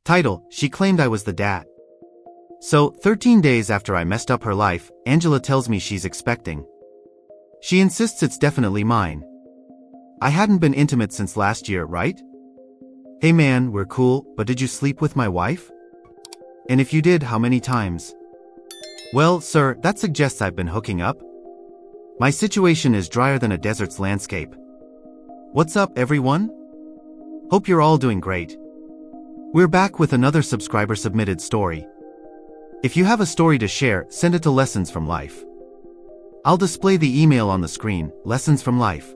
Title: She claimed I was the dad. So, 13 days after I messed up her life, Angela tells me she's expecting. She insists it's definitely mine. I hadn't been intimate since last year, right? Hey man, we're cool, but did you sleep with my wife? And if you did, how many times? Well, sir, that suggests I've been hooking up. My situation is drier than a desert's landscape. What's up, everyone? Hope you're all doing great. We're back with another subscriber-submitted story. If you have a story to share, send it to Lessons from Life. I'll display the email on the screen, Lessons from Life.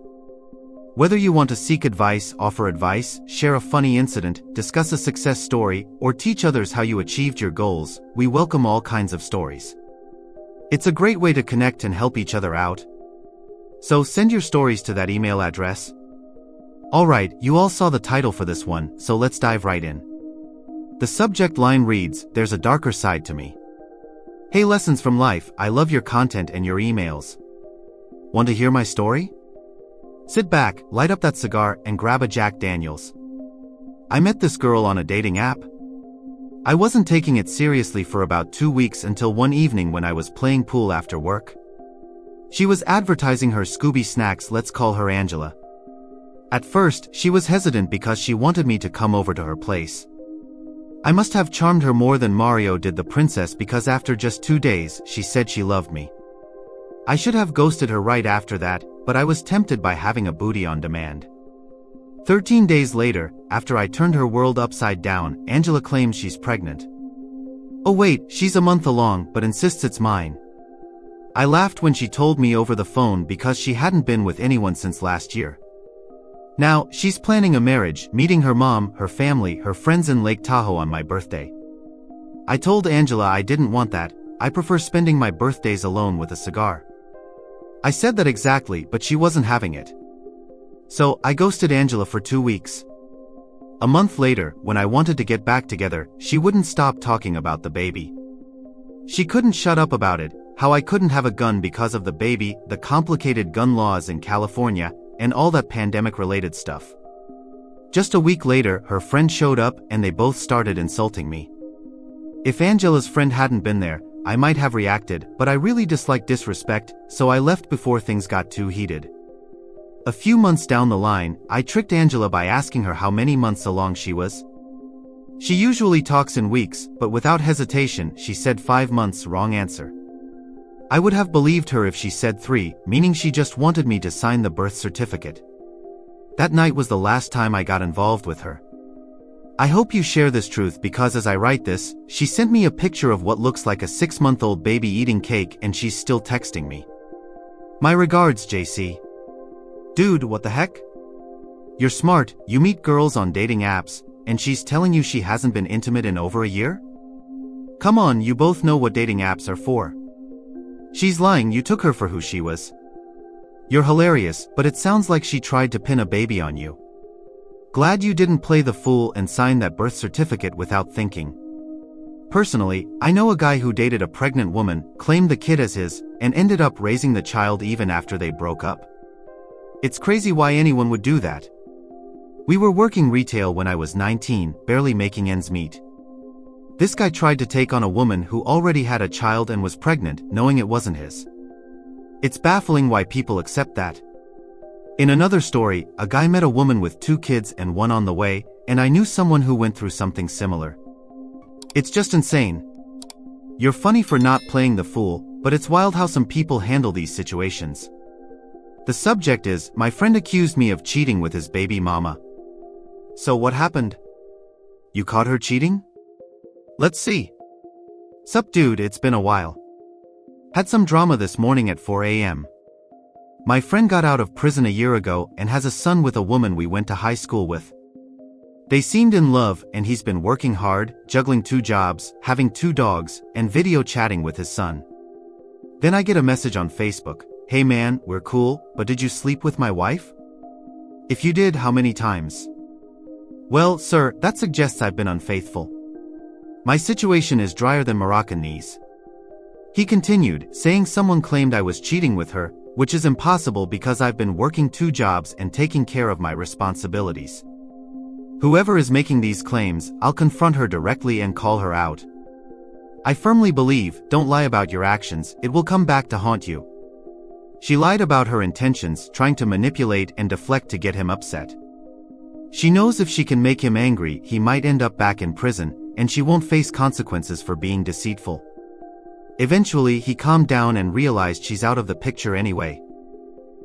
Whether you want to seek advice, offer advice, share a funny incident, discuss a success story, or teach others how you achieved your goals, we welcome all kinds of stories. It's a great way to connect and help each other out. So send your stories to that email address. Alright, you all saw the title for this one, so let's dive right in. The subject line reads, "There's a darker side to me." Hey Lessons from Life, I love your content and your emails. Want to hear my story? Sit back, light up that cigar, and grab a Jack Daniels. I met this girl on a dating app. I wasn't taking it seriously for about 2 weeks until one evening when I was playing pool after work. She was advertising her Scooby snacks, let's call her Angela. At first, she was hesitant because she wanted me to come over to her place. I must have charmed her more than Mario did the princess because after just 2 days, she said she loved me. I should have ghosted her right after that, but I was tempted by having a booty on demand. 13 days later, after I turned her world upside down, Angela claims she's pregnant. Oh wait, she's a month along, but insists it's mine. I laughed when she told me over the phone because she hadn't been with anyone since last year. Now, she's planning a marriage, meeting her mom, her family, her friends in Lake Tahoe on my birthday. I told Angela I didn't want that, I prefer spending my birthdays alone with a cigar. I said that exactly, but she wasn't having it. So, I ghosted Angela for 2 weeks. A month later, when I wanted to get back together, she wouldn't stop talking about the baby. She couldn't shut up about it, how I couldn't have a gun because of the baby, the complicated gun laws in California, and all that pandemic-related stuff. Just a week later, her friend showed up and they both started insulting me. If Angela's friend hadn't been there, I might have reacted, but I really dislike disrespect, so I left before things got too heated. A few months down the line, I tricked Angela by asking her how many months along she was. She usually talks in weeks, but without hesitation, she said 5 months, wrong answer. I would have believed her if she said 3, meaning she just wanted me to sign the birth certificate. That night was the last time I got involved with her. I hope you share this truth because as I write this, she sent me a picture of what looks like a 6-month-old baby eating cake and she's still texting me. My regards, JC. Dude, what the heck? You're smart, you meet girls on dating apps, and she's telling you she hasn't been intimate in over a year? Come on, you both know what dating apps are for. She's lying, you took her for who she was. You're hilarious, but it sounds like she tried to pin a baby on you. Glad you didn't play the fool and sign that birth certificate without thinking. Personally, I know a guy who dated a pregnant woman, claimed the kid as his, and ended up raising the child even after they broke up. It's crazy why anyone would do that. We were working retail when I was 19, barely making ends meet. This guy tried to take on a woman who already had a child and was pregnant, knowing it wasn't his. It's baffling why people accept that. In another story, a guy met a woman with 2 kids and 1 on the way, and I knew someone who went through something similar. It's just insane. You're funny for not playing the fool, but it's wild how some people handle these situations. The subject is, my friend accused me of cheating with his baby mama. So what happened? You caught her cheating? Let's see. Sup dude, it's been a while. Had some drama this morning at 4 a.m. My friend got out of prison a year ago and has a son with a woman we went to high school with. They seemed in love and he's been working hard, juggling 2 jobs, having 2 dogs, and video chatting with his son. Then I get a message on Facebook, "Hey man, we're cool, but did you sleep with my wife? If you did, how many times?" Well, sir, that suggests I've been unfaithful. My situation is drier than Moroccan knees. He continued, saying someone claimed I was cheating with her, which is impossible because I've been working 2 jobs and taking care of my responsibilities. Whoever is making these claims, I'll confront her directly and call her out. I firmly believe, don't lie about your actions, it will come back to haunt you. She lied about her intentions, trying to manipulate and deflect to get him upset. She knows if she can make him angry, he might end up back in prison, and she won't face consequences for being deceitful. Eventually, he calmed down and realized she's out of the picture anyway.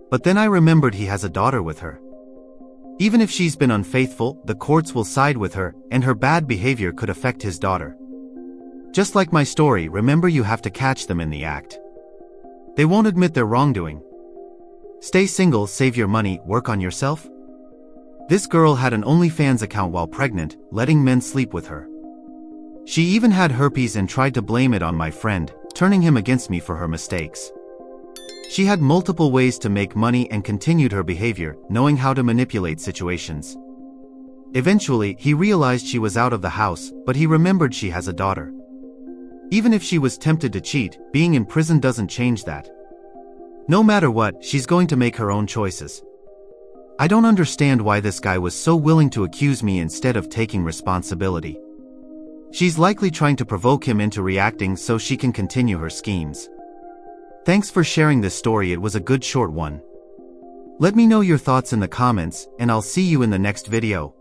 But then I remembered he has a daughter with her. Even if she's been unfaithful, the courts will side with her, and her bad behavior could affect his daughter. Just like my story, remember you have to catch them in the act. They won't admit their wrongdoing. Stay single, save your money, work on yourself. This girl had an OnlyFans account while pregnant, letting men sleep with her. She even had herpes and tried to blame it on my friend, turning him against me for her mistakes. She had multiple ways to make money and continued her behavior, knowing how to manipulate situations. Eventually, he realized she was out of the house, but he remembered she has a daughter. Even if she was tempted to cheat, being in prison doesn't change that. No matter what, she's going to make her own choices. I don't understand why this guy was so willing to accuse me instead of taking responsibility. She's likely trying to provoke him into reacting so she can continue her schemes. Thanks for sharing this story, it was a good short one. Let me know your thoughts in the comments, and I'll see you in the next video.